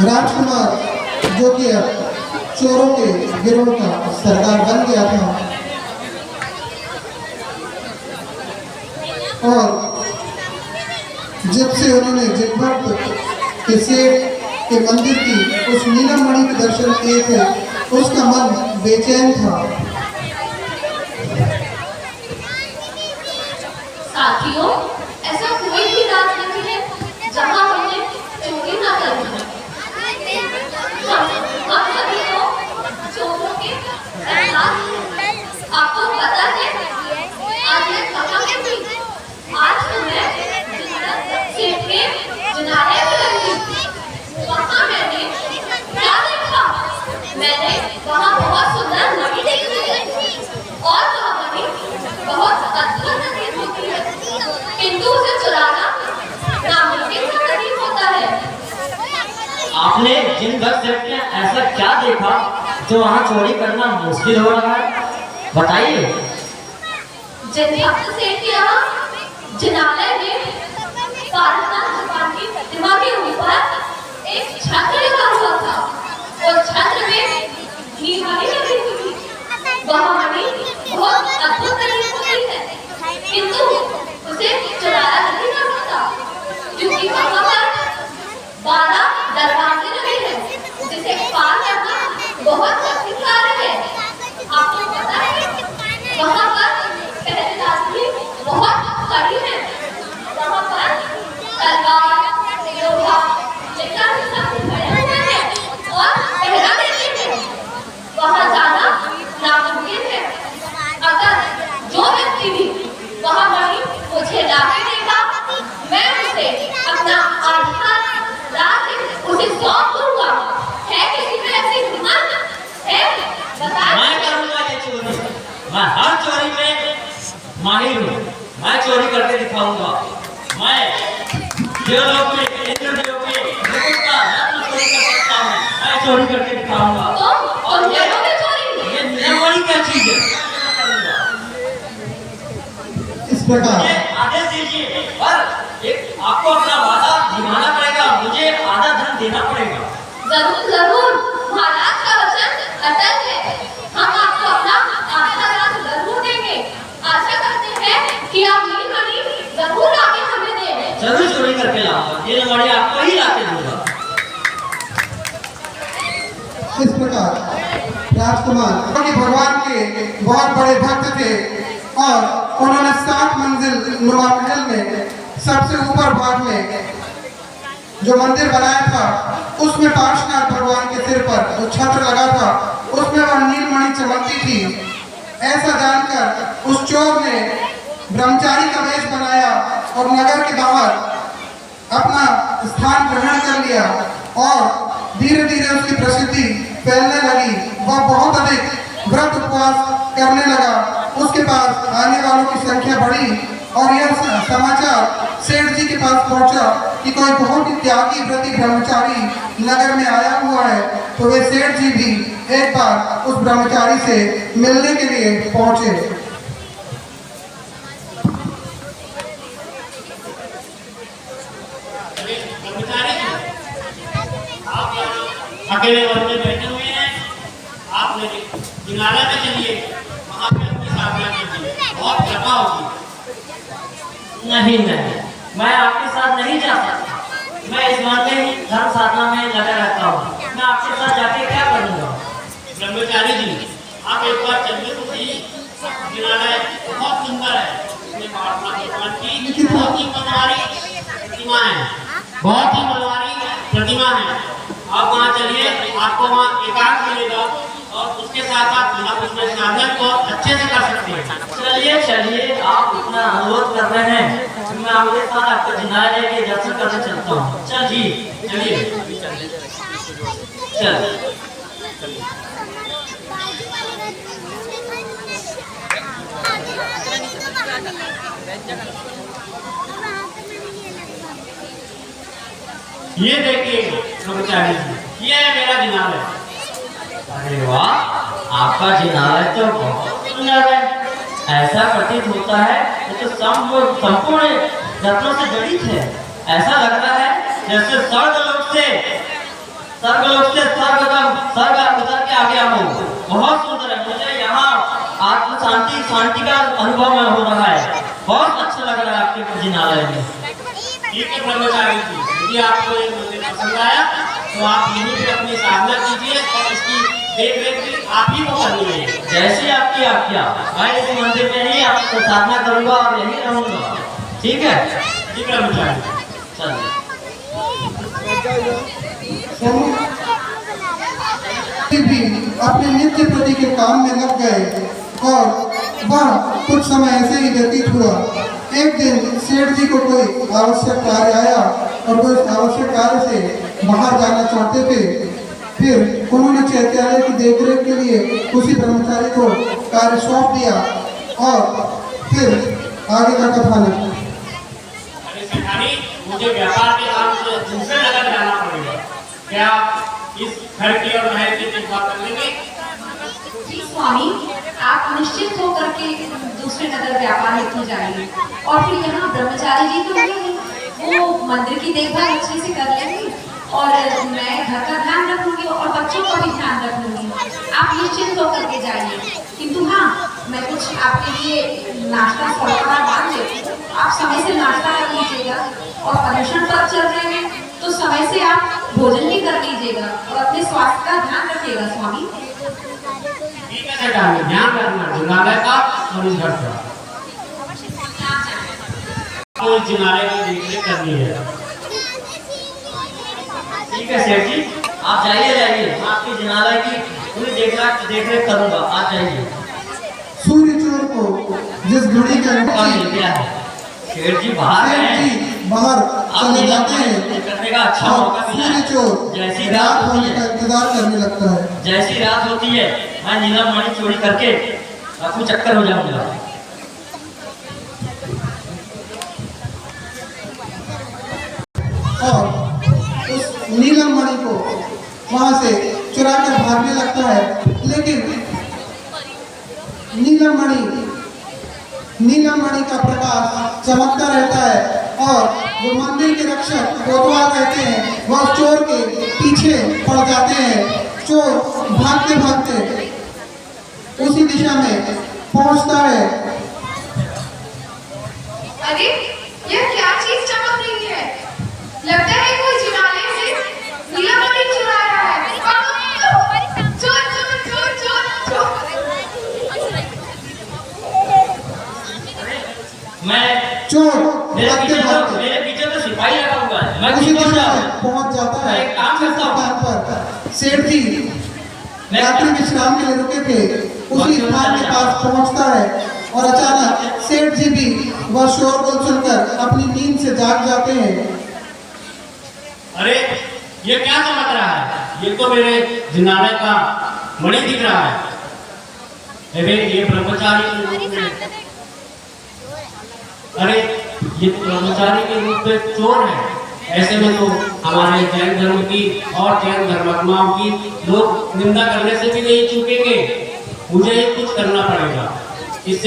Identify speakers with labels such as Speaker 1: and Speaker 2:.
Speaker 1: राजकुमार जो कि अब चोरों के गिरोह का सरदार बन गया था और जब से उन्होंने जितभक्त के सेठ के मंदिर की उस नीलम मणि के दर्शन किए थे, उसका मन बेचैन था।
Speaker 2: साथियों, ऐसा कोई भी रात नहीं है जहां हमने चोरी ना करी हो। हम सभी को चोरों के साथ। आपको पता है आज मैं कहाँ में थी? आज तो मैं सेठ के जिनालय में गई थी। वहाँ मैंने क्या देखा? मैंने वहाँ बहुत सुंदर नदी देखी है और वहाँ बनी बहुत अद्भुत नदी होती है, किंतु उसे चुराना नामुमकिन सा प्रतीत होता है।
Speaker 3: आपने जिन भक्त सेठ के ऐसा क्या देखा जो वहाँ चोरी करना मुश्किल हो रहा है, बताइए।
Speaker 2: जिन भक्त सेठ के यहाँ जिनालय में पारसनाथ भगवान की प्रतिमा के ऊपर एक छत्र लगा हुआ था और छत्र में नीलमणि लगी हुई थी। वह मणि बहुत अद्भुत तरीके से है, किंतु उसे चुराया नहीं जा सकता क्योंकि वहाँ पर 12 दरवाजे लगे हैं जिसे पार करना बहुत कठिन कार्य है। आपको पता है वहाँ पर पहरेदार भी बहुत कड़ी है। वहाँ पर तलवार, लोहा, इत्यादि सब खड़े हुए हैं और पहरा देते हैं। वहाँ जाना नामुमकिन है। अगर जो व्यक्ति भी वहाँ मणि मुझे लाके देगा, मैं उसे अपना आधार रात उसे सौंप दूंगा। है किसी में ऐसी हिम्मत है? बताइए।
Speaker 3: मैं करूँगा ये चोरी। मैं हर चोरी में माहिर हूँ। मैं चोरी करके दिखाऊंगा। मैं देवलोक में, इंद्रदेव में मुकुट का रत्न चोरी कर सकता हूँ। मैं चोरी करके दिखाऊंगा।
Speaker 2: तुम करोगे चोरी?
Speaker 3: ये नीलमणि क्या चीज है?
Speaker 1: इस प्रकार
Speaker 3: मुझे आदेश दीजिए, पर एक आपको अपना वादा निभाना पड़ेगा। मुझे आधा धन देना पड़ेगा।
Speaker 2: जरूर जरूर, महाराज का वचन अटल है। हम आपको अपना आधा रात जरूर देंगे। आशा करते हैं कि आप नीलमणि जरूर आगे हमें दें।
Speaker 3: जरूर चोरी करके लाऊंगा। नीलमणि आपको ही लाके दूंगा।
Speaker 1: इस प्रकार राजकुमार क्योंकि भगवान के बहुत बड़े भक्त थे और उन्होंने 7 मंजिल नुमा महल में सबसे ऊपर भाग में जो मंदिर बनाया था, उसमें पार्श्वनाथ भगवान के सिर पर जो छत्र लगा था, उसमें वह नीलमणि चमकती थी। ऐसा जानकर उस चोर ने ब्रह्मचारी का वेश बनाया और नगर के बाहर अपना स्थान ग्रहण कर लिया और धीरे धीरे उसकी प्रसिद्धि फैलने लगी। वह बहुत अधिक व्रत उपवास करने लगा। उसके पास आने वालों की संख्या बढ़ी और यह समाचार सेठ जी के पास पहुंचा कि कोई बहुत ही त्यागी व्रती ब्रह्मचारी नगर में आया हुआ है। तो वे सेठ जी भी एक बार उस ब्रह्मचारी से मिलने के लिए पहुंचे।
Speaker 4: अकेले वन में बैठे हुए हैं। आप जिनालय में चलिए, वहाँ पे अपनी साधना कीजिए, बहुत कृपा होगी।
Speaker 3: नहीं नहीं, मैं आपके साथ नहीं जा सकता। मैं इस वन में ही धर्म साधना में लगा रहता हूँ। मैं आपके साथ जाके क्या करूँगा?
Speaker 4: ब्रह्मचारी जी, आप एक बार चलिए तो सही। जिनालय बहुत सुंदर है। इसमें भगवान की बहुत ही मनोहारी प्रतिमा है। बहुत ही मनोहारी प्रतिमा है। आप वहाँ चलिए, आपको वहाँ एकांत मिलेगा और उसके साथ आप उसमें साधन को अच्छे से कर सकते हैं।
Speaker 3: चलिए चलिए, आप इतना अनुरोध कर रहे हैं तो मैं आपके साथ आपके जिनालय के दर्शन करने चलता हूँ। चल जी चलिए। चल
Speaker 4: ये देखिए ब्रह्मचारी जी, ये है मेरा जिनालय।
Speaker 3: अरे वाह, आपका जिनालय तो बहुत सुंदर है। ऐसा प्रतीत होता है ये तो संपूर्ण रत्नों से जड़ित है। ऐसा लग रहा है जैसे स्वर्ग लोक से स्वर्गलोक से स्वर्ग उतर के आ गया हूँ। बहुत सुंदर है, मुझे यहाँ आत्म शांति का अनुभव हो रहा है। बहुत अच्छा लग रहा है आपके जिनालय में।
Speaker 4: ठीक है ब्रह्मचारी जी, यदि आपको ये मंदिर पसंद आया तो आप यहीं पे अपनी साधना कीजिए और इसकी देख रेख भी आप ही को करनी है।
Speaker 3: जैसी आपकी आज्ञा, मैं इस मंदिर में ही आपको साधना करूंगा और यहीं रहूंगा। ठीक है
Speaker 4: जी ब्रह्मचारी,
Speaker 3: चलिए।
Speaker 1: भी अपने नित्य प्रति के काम में लग गए और वह कुछ समय ऐसे ही व्यतीत हुआ। एक दिन सेठ जी को कोई आवश्यक कार्य आया और वो इस आवश्यक कार्य से बाहर जाना चाहते थे। फिर उन्होंने चैत्यालय की देखरेख के लिए उसी ब्रह्मचारी को कार्य सौंप दिया और फिर आगे का कथानक।
Speaker 4: अरे सेठानी, मुझे व्यापार के काम से दूसरे नगर जाना पड़ेगा, क्या इस घर की और महल की देखभाल कर लेंगे?
Speaker 2: जी स्वामी, आप निश्चित होकर के दूसरे नगर व्यापार हेतु जाइए और फिर यहाँ ब्रह्मचारी जी तो हैं, वो मंदिर की देखभाल अच्छे से कर लेंगे और मैं घर का ध्यान रखूंगी और बच्चों का भी ध्यान रखूंगी। आप निश्चिंत होकर के जाइए, किंतु हाँ, मैं कुछ आपके लिए नाश्ता थोड़ा डाल देती हूँ। आप समय से नाश्ता कर लीजिएगा और पर्यूषण पर्व चल रहे हैं तो समय से आप भोजन भी कर लीजिएगा और अपने स्वास्थ्य का ध्यान रखिएगा स्वामी।
Speaker 4: ठीक है सेठानी, ध्यान रखना जिनालय का और इस घर का। तो इस जिनालय की देखरेख करनी है।
Speaker 3: ठीक है सेठ जी, आप जाइए, मैं आपकी जिनालय की पूरी देखरेख करूंगा। आप जाइए।
Speaker 1: सूर्य चोर को जिस घड़ी का
Speaker 3: क्या है सेठ जी बाहर
Speaker 1: सेठ
Speaker 3: हैं।
Speaker 1: जी बाहर चले जाते हैं
Speaker 3: करने का अच्छा
Speaker 1: और
Speaker 3: मौका मिला
Speaker 1: सूर्य
Speaker 3: है।
Speaker 1: चोर
Speaker 3: जैसी
Speaker 1: रात
Speaker 3: रात होती
Speaker 1: होने
Speaker 3: है,
Speaker 1: का इंतजार करने लगता है।
Speaker 3: जैसी रात होती है मैं नीलम मणि चोरी करके आपको चक्कर हो जाऊंगा।
Speaker 1: और उस नीलम मणि को वहां से चुरा कर भागने लगता है, लेकिन नीलम मणि का प्रकाश चमकता रहता है और वो मंदिर के रक्षक कोतवाल रहते हैं, वह चोर के पीछे पड़ जाते हैं। चोर भागते भागते उसी दिशा में पहुंचता है।
Speaker 2: अरे यह क्या चीज चमक रही है? लगता है कोई जिनालय से नीलम मणि चुरा रहा है। चोर चोर चोर चोर चोर।
Speaker 3: मैं
Speaker 1: चोर
Speaker 3: मेरे
Speaker 1: भागते भागते
Speaker 3: पीछे तो सिपाही लगा हुआ है। मैं
Speaker 1: उसी
Speaker 3: पीछे
Speaker 1: दिशा
Speaker 3: जाऊं।
Speaker 1: में पहुंच जाता है।
Speaker 3: मैं एक काम करता हूं।
Speaker 1: स्थान पर सेठ जी रात्रि विश्राम के लिए रुके थे, उसी स्थान के पास पहुंचता है और अचानक सेठ जी भी वह शोरगुल सुनकर अपनी नींद से जाग जाते हैं।
Speaker 4: अरे ये क्या चमक रहा है? ये तो मेरे जिनालय का मणि दिख रहा है। अरे ये ब्रह्मचारी के रूप में, अरे ये ब्रह्मचारी के रूप में चोर है। ऐसे में तो हमारे जैन धर्म की और जैन धर्मात्माओं की लोग निंदा करने से भी नहीं चूकेंगे। मुझे ही कुछ करना पड़ेगा। इससे